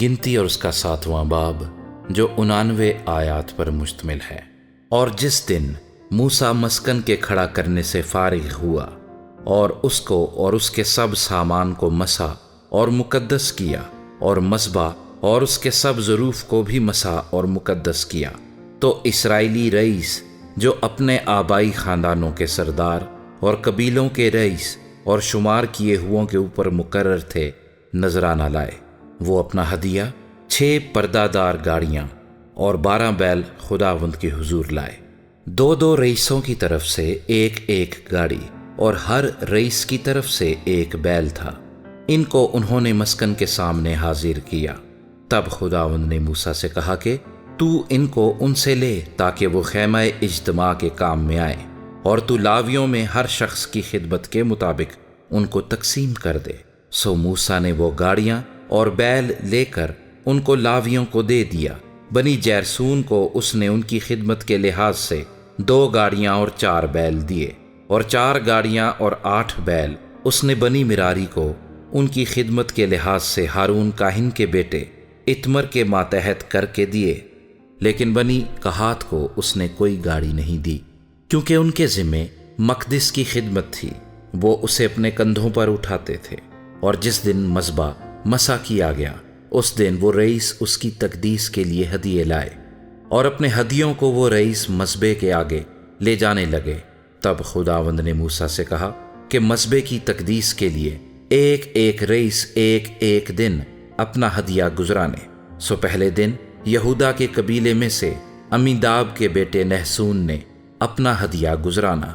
گنتی اور اس کا 7واں باب جو 99 آیات پر مشتمل ہے۔ اور جس دن موسیٰ مسکن کے کھڑا کرنے سے فارغ ہوا اور اس کو اور اس کے سب سامان کو مسا اور مقدس کیا، اور مذبح اور اس کے سب ظروف کو بھی مسا اور مقدس کیا، تو اسرائیلی رئیس جو اپنے آبائی خاندانوں کے سردار اور قبیلوں کے رئیس اور شمار کیے ہوئوں کے اوپر مقرر تھے نذرانہ لائے۔ وہ اپنا ہدیہ 6 پردہ دار گاڑیاں اور 12 بیل خداوند کے حضور لائے۔ 2 رئیسوں کی طرف سے ایک گاڑی اور ہر رئیس کی طرف سے 1 بیل تھا۔ ان کو انہوں نے مسکن کے سامنے حاضر کیا۔ تب خداوند نے موسیٰ سے کہا کہ تو ان کو ان سے لے تاکہ وہ خیمہ اجتماع کے کام میں آئیں، اور تو لاویوں میں ہر شخص کی خدمت کے مطابق ان کو تقسیم کر دے۔ سو موسیٰ نے وہ گاڑیاں اور بیل لے کر ان کو لاویوں کو دے دیا۔ بنی جیرسون کو اس نے ان کی خدمت کے لحاظ سے 2 گاڑیاں اور 4 بیل دیے، اور 4 گاڑیاں اور 8 بیل اس نے بنی مراری کو ان کی خدمت کے لحاظ سے ہارون کاہن کے بیٹے اتمر کے ماتحت کر کے دیے۔ لیکن بنی کہات کو اس نے کوئی گاڑی نہیں دی، کیونکہ ان کے ذمے مقدس کی خدمت تھی، وہ اسے اپنے کندھوں پر اٹھاتے تھے۔ اور جس دن مذبح مسا کیا گیا، اس دن وہ رئیس اس کی تقدیس کے لیے ہدیے لائے، اور اپنے ہدیوں کو وہ رئیس مذبح کے آگے لے جانے لگے۔ تب خداوند نے موسیٰ سے کہا کہ مذبح کی تقدیس کے لیے ایک رئیس ایک دن اپنا ہدیہ گزرانے۔ سو پہلے دن یہودا کے قبیلے میں سے امیداب کے بیٹے نحسون نے اپنا ہدیہ گزرانا،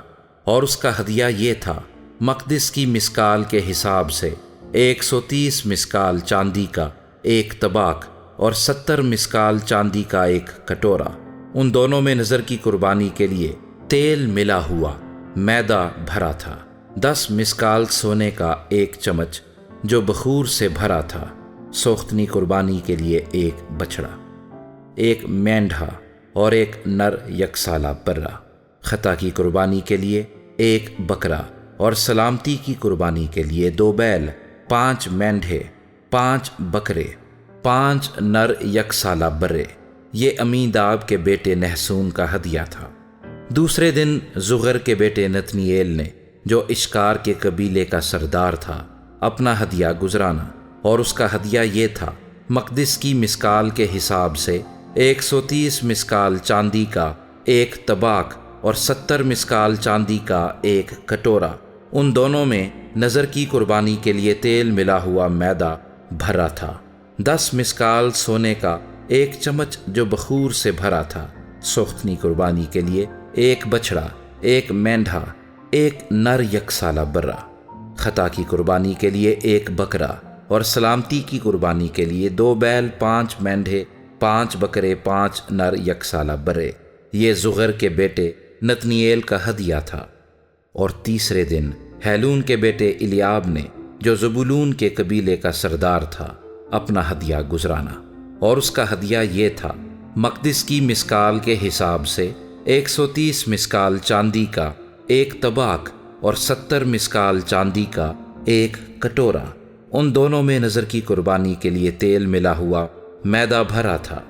اور اس کا ہدیہ یہ تھا: مقدس کی مسکال کے حساب سے 130 مسکال چاندی کا 1 طباق اور 70 مسکال چاندی کا 1 کٹورا۔ ان دونوں میں نذر کی قربانی کے لیے تیل ملا ہوا میدا بھرا تھا۔ 10 مسکال سونے کا 1 چمچ جو بخور سے بھرا تھا۔ سوختنی قربانی کے لیے 1 بچڑا، 1 مینڈھا اور 1 نر یکسالہ برا۔ خطا کی قربانی کے لیے 1 بکرا، اور سلامتی کی قربانی کے لیے 2 بیل، 5 مینڈھے، 5 بکرے، 5 نر یکسالہ برے۔ یہ امیداب کے بیٹے نحسون کا ہدیہ تھا۔ دوسرے دن زغر کے بیٹے نتنییل نے، جو اشکار کے قبیلے کا سردار تھا، اپنا ہدیہ گزرانا، اور اس کا ہدیہ یہ تھا: مقدس کی مسکال کے حساب سے 130 مسکال چاندی کا 1 طباق اور 70 مسکال چاندی کا 1 کٹورا۔ ان دونوں میں نذر کی قربانی کے لیے تیل ملا ہوا میدا بھرا تھا۔ 10 مسکال سونے کا 1 چمچ جو بخور سے بھرا تھا۔ سوختنی قربانی کے لیے 1 بچڑا، 1 مینڈھا، 1 نر یکسالہ برا۔ خطا کی قربانی کے لیے 1 بکرا، اور سلامتی کی قربانی کے لیے 2 بیل، 5 مینڈھے، 5 بکرے، 5 نر یکسالہ برے۔ یہ زغر کے بیٹے نتنییل کا ہدیہ تھا۔ اور تیسرے دن ہیلون کے بیٹے الیاب نے، جو زبولون کے قبیلے کا سردار تھا، اپنا ہدیہ گزرانا، اور اس کا ہدیہ یہ تھا: مقدس کی مسکال کے حساب سے 130 مسکال چاندی کا 1 طباق اور 70 مسکال چاندی کا 1 کٹورا۔ ان دونوں میں نذر کی قربانی کے لیے تیل ملا ہوا میدا بھرا تھا۔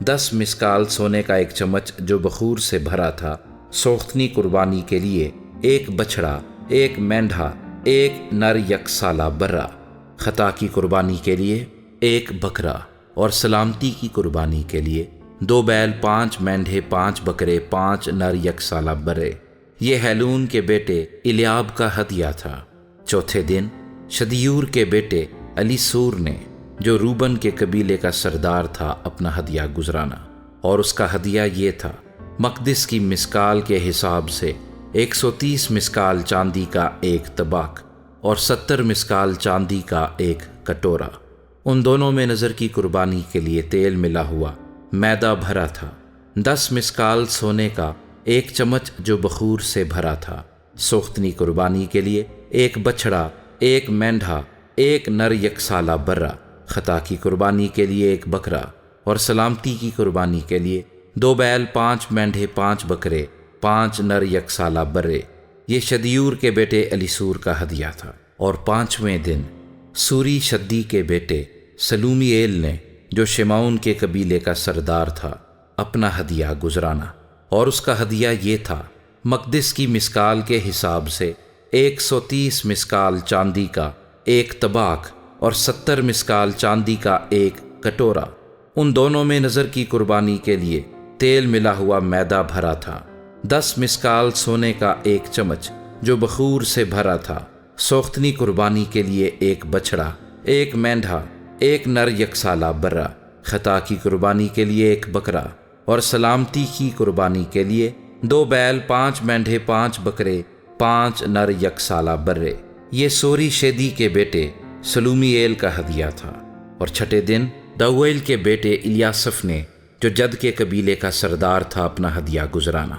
10 مسکال سونے کا 1 چمچ جو بخور سے بھرا تھا۔ سوختنی قربانی کے لیے 1 بچڑا، 1 مینڈھا، 1 نر یکسالہ برا۔ خطا کی قربانی کے لیے 1 بکرا، اور سلامتی کی قربانی کے لیے 2 بیل، 5 مینڈھے، 5 بکرے، 5 نر یکسالہ برے۔ یہ ہیلون کے بیٹے الیاب کا ہدیہ تھا۔ چوتھے دن شدیور کے بیٹے الیسور نے، جو روبن کے قبیلے کا سردار تھا، اپنا ہدیہ گزرانا، اور اس کا ہدیہ یہ تھا: مقدس کی مسکال کے حساب سے 130 مسکال چاندی کا 1 طباق اور 70 مسکال چاندی کا 1 کٹورا۔ ان دونوں میں نذر کی قربانی کے لیے تیل ملا ہوا میدا بھرا تھا۔ 10 مسکال سونے کا 1 چمچ جو بخور سے بھرا تھا۔ سوختنی قربانی کے لیے 1 بچڑا، 1 مینڈھا، 1 نر یکسالہ برا۔ خطا کی قربانی کے لیے 1 بکرا، اور سلامتی کی قربانی کے لیے 2 بیل، 5 مینڈھے، 5 بکرے، 5 نر یکسالہ برے۔ یہ شدیور کے بیٹے الیسور کا ہدیہ تھا۔ اور 5ویں دن سوری شدی کے بیٹے سلومییل نے جو شمعون کے قبیلے کا سردار تھا اپنا ہدیہ گزرانا، اور اس کا ہدیہ یہ تھا مقدس کی مسکال کے حساب سے 130 مسکال چاندی کا ایک طباق اور 70 مسکال چاندی کا ایک کٹورا۔ ان دونوں میں نظر کی قربانی کے لیے تیل ملا ہوا میدا بھرا تھا۔ 10 مسکال سونے کا ایک چمچ جو بخور سے بھرا تھا، سوختنی قربانی کے لیے ایک بچھڑا، ایک مینڈھا، ایک نر یکسالہ برا، خطا کی قربانی کے لیے ایک بکرا، اور سلامتی کی قربانی کے لیے 2 بیل، 5 مینڈھے، 5 بکرے، 5 نر یکسالہ برے۔ یہ سوری شیدی کے بیٹے سلومییل کا ہدیہ تھا۔ اور چھٹے دن دویل کے بیٹے الیاسف نے، جو جد کے قبیلے کا سردار تھا، اپنا ہدیہ گزرانا،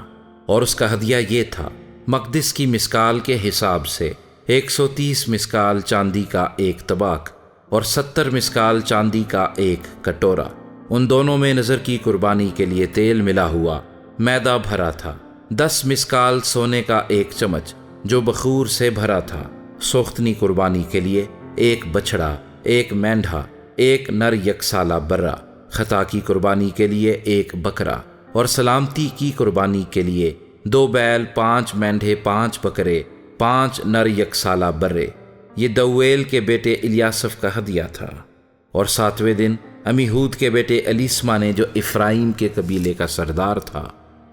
اور اس کا ہدیہ یہ تھا مقدس کی مسکال کے حساب سے 130 مسکال چاندی کا ایک طباق اور 70 مسکال چاندی کا ایک کٹورا۔ ان دونوں میں نظر کی قربانی کے لیے تیل ملا ہوا میدا بھرا تھا۔ 10 مسکال سونے کا ایک چمچ جو بخور سے بھرا تھا، سوختنی قربانی کے لیے ایک بچھڑا، ایک مینڈھا، ایک نر یکسالہ برا، خطا کی قربانی کے لیے ایک بکرا، اور سلامتی کی قربانی کے لیے 2 بیل، 5 مینڈھے، 5 بکرے، 5 نر یکسالہ برے۔ یہ دویل کے بیٹے الیاسف کا ہدیہ تھا۔ اور 7ویں دن عمیہود کے بیٹے الیسما نے، جو افرائیم کے قبیلے کا سردار تھا،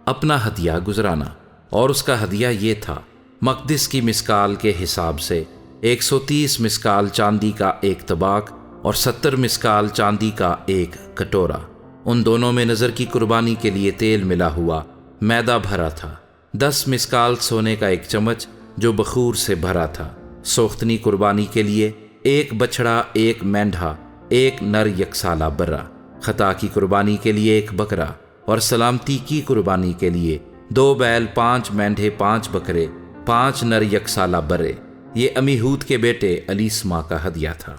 اپنا ہدیہ گزرانا، اور اس کا ہدیہ یہ تھا مقدس کی مسکال کے حساب سے 130 مسکال چاندی کا ایک طباق اور 70 مسکال چاندی کا ایک کٹورا۔ ان دونوں میں نظر کی قربانی کے لیے تیل ملا ہوا میدا بھرا تھا۔ 10 مسکال سونے کا ایک چمچ جو بخور سے بھرا تھا، سوختنی قربانی کے لیے ایک بچھڑا، ایک مینڈھا، ایک نر یکسالہ برا، خطا کی قربانی کے لیے ایک بکرا، اور سلامتی کی قربانی کے لیے 2 بیل، 5 مینڈھے، 5 بکرے، 5 نر یکسالہ برے۔ یہ عمیہود کے بیٹے الیسما کا ہدیہ تھا۔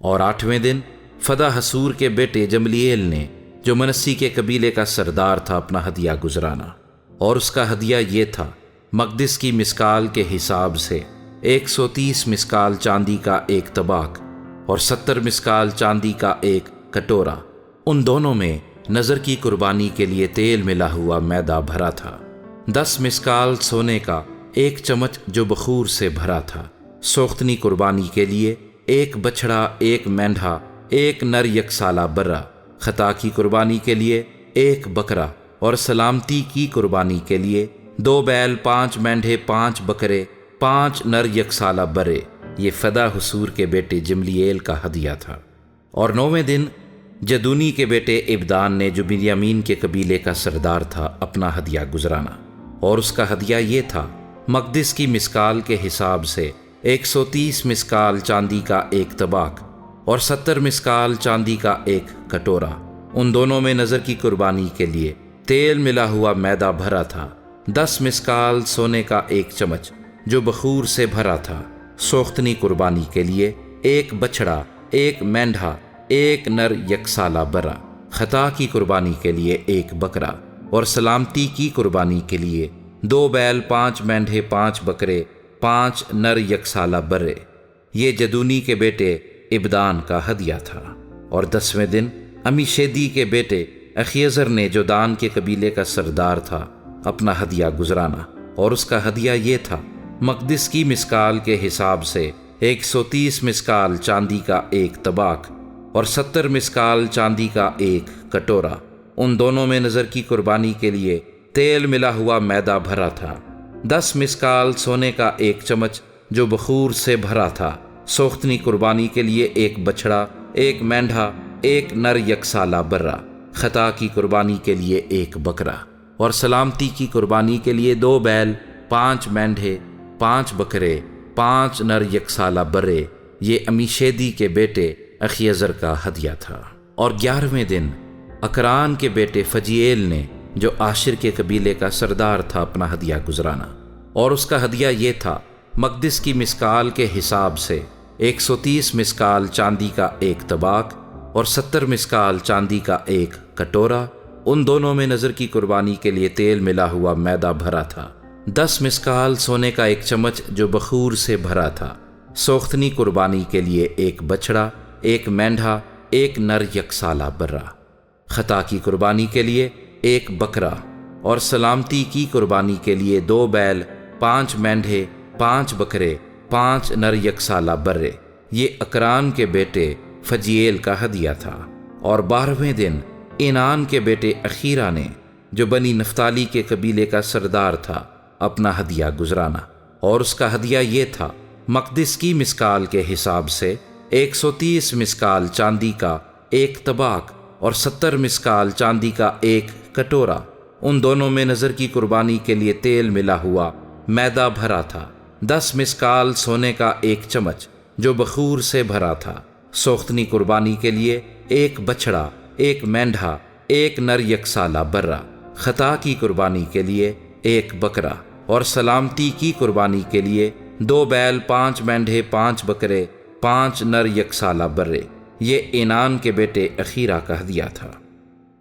اور 8ویں دن فدا حسور کے بیٹے جملیل نے، جو منسی کے قبیلے کا سردار تھا، اپنا ہدیہ گزرانا، اور اس کا ہدیہ یہ تھا مقدس کی مسکال کے حساب سے 130 مسکال چاندی کا ایک طباق اور 70 مسکال چاندی کا ایک کٹورا۔ ان دونوں میں نظر کی قربانی کے لیے تیل ملا ہوا میدا بھرا تھا۔ 10 مسکال سونے کا ایک چمچ جو بخور سے بھرا تھا، سوختنی قربانی کے لیے ایک بچھڑا، ایک مینڈھا، ایک نر یکسالہ برا، خطا کی قربانی کے لیے ایک بکرا، اور سلامتی کی قربانی کے لیے 2 بیل، 5 مینڈھے، 5 بکرے، 5 نر یکسالہ برے۔ یہ فدا حسور کے بیٹے جملیل کا ہدیہ تھا۔ اور 9ویں دن جدونی کے بیٹے ابدان نے، جو بنیامین کے قبیلے کا سردار تھا، اپنا ہدیہ گزرانا، اور اس کا ہدیہ یہ تھا مقدس کی مسکال کے حساب سے 130 مسکال چاندی کا ایک طباق اور 70 مسکال چاندی کا ایک کٹورا۔ ان دونوں میں نظر کی قربانی کے لیے تیل ملا ہوا میدا بھرا تھا۔ 10 مسکال سونے کا ایک چمچ جو بخور سے بھرا تھا، سوختنی قربانی کے لیے ایک بچھڑا، ایک مینڈھا، ایک نر یکسالہ برا، خطا کی قربانی کے لیے ایک بکرا، اور سلامتی کی قربانی کے لیے 2 بیل، 5 مینڈھے، 5 بکرے، 5 نر یکسالہ برے۔ یہ جدونی کے بیٹے ابدان کا ہدیہ تھا۔ اور 10ویں دن امیشیدی کے بیٹے اخیزر نے، جو دان کے قبیلے کا سردار تھا، اپنا ہدیہ گزرانا، اور اس کا ہدیہ یہ تھا مقدس کی مسکال کے حساب سے 130 مسکال چاندی کا ایک طباق اور 70 مسکال چاندی کا ایک کٹورا۔ ان دونوں میں نظر کی قربانی کے لیے تیل ملا ہوا میدا بھرا تھا۔ 10 مسکال سونے کا ایک چمچ جو بخور سے بھرا تھا، سوختنی قربانی کے لیے ایک بچھڑا، ایک مینڈھا، ایک نر یکسالہ برا، خطا کی قربانی کے لیے ایک بکرا، اور سلامتی کی قربانی کے لیے 2 بیل، 5 مینڈھے، 5 بکرے، 5 نر یکسالہ برے۔ یہ امیشیدی کے بیٹے اخیزر کا ہدیہ تھا۔ اور 11ویں دن اکران کے بیٹے فجیل نے، جو عاشر کے قبیلے کا سردار تھا، اپنا ہدیہ گزرانا، اور اس کا ہدیہ یہ تھا مقدس کی مسکال کے حساب سے 130 مسکال چاندی کا ایک طباق اور 70 مسکال چاندی کا ایک کٹورا۔ ان دونوں میں نظر کی قربانی کے لیے تیل ملا ہوا میدا بھرا تھا۔ 10 مسکال سونے کا ایک چمچ جو بخور سے بھرا تھا، سوختنی قربانی کے لیے ایک بچھڑا، ایک مینڈھا، ایک نر یکسالہ برہ، خطا کی قربانی کے لیے ایک بکرا، اور سلامتی کی قربانی کے لیے 2 بیل، 5 مینڈھے، 5 بکرے، 5 نر یکسالہ برے۔ یہ اکران کے بیٹے فجیل کا ہدیہ تھا۔ اور 12ویں دن اینان کے بیٹے اخیرہ نے، جو بنی نفتالی کے قبیلے کا سردار تھا، اپنا ہدیہ گزرانا، اور اس کا ہدیہ یہ تھا: مقدس کی مسکال کے حساب سے 130 مسکال چاندی کا ایک طباق اور 70 مسکال چاندی کا ایک کٹورا، ان دونوں میں نذر کی قربانی کے لیے تیل ملا ہوا میدا بھرا تھا، 10 مسکال سونے کا ایک چمچ جو بخور سے بھرا تھا، سوختنی قربانی کے لیے ایک بچڑا، ایک مینڈھا، ایک نر یکسالہ برہ، خطا کی قربانی کے لیے ایک بکرا، اور سلامتی کی قربانی کے لیے 2 بیل، 5 مینڈھے، 5 بکرے، 5 نر یکسالہ برے۔ یہ اینان کے بیٹے اخیرہ کا ہدیہ تھا۔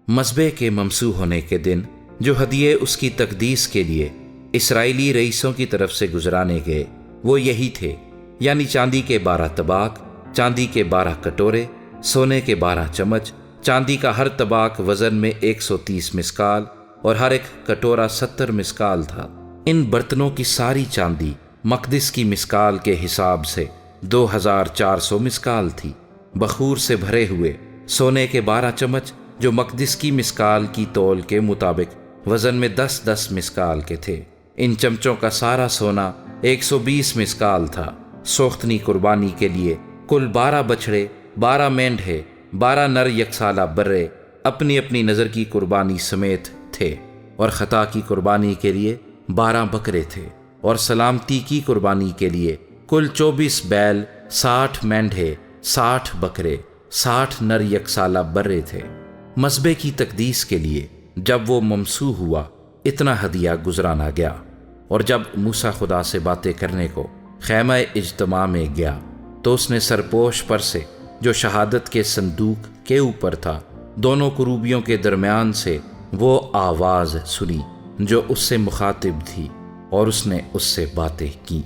مذبح کے ممسوح ہونے کے دن جو ہدیے اس کی تقدیس کے لیے اسرائیلی رئیسوں کی طرف سے گزرانے گئے وہ یہی تھے، یعنی چاندی کے 12 طباق، چاندی کے 12 کٹورے، سونے کے 12 چمچ، چاندی کا ہر طباق وزن میں 130 مسکال اور ہر ایک کٹورا 70 مسکال تھا۔ ان برتنوں کی ساری چاندی مقدس کی مسکال کے حساب سے 2400 مسکال تھی۔ بخور سے بھرے ہوئے سونے کے 12 چمچ جو مقدس کی مسکال کی تول کے مطابق وزن میں 10 مسکال کے تھے۔ ان چمچوں کا سارا سونا 120 مسکال تھا۔ سوختنی قربانی کے لیے کل 12 بچھڑے، 12 مینڈھے، 12 نر یکسالہ برے اپنی اپنی نذر کی قربانی سمیت تھے، اور خطا کی قربانی کے لیے 12 بکرے تھے، اور سلامتی کی قربانی کے لیے کل 24 بیل، 60 مینڈھے، 60 بکرے، 60 نر یکسالہ برے تھے۔ مذبح کی تقدیس کے لیے جب وہ ممسوح ہوا اتنا ہدیہ گزرانا گیا۔ اور جب موسیٰ خدا سے باتیں کرنے کو خیمہ اجتماع میں گیا تو اس نے سرپوش پر سے جو شہادت کے صندوق کے اوپر تھا دونوں کروبیوں کے درمیان سے وہ آواز سنی جو اس سے مخاطب تھی، اور اس نے اس سے باتیں کی۔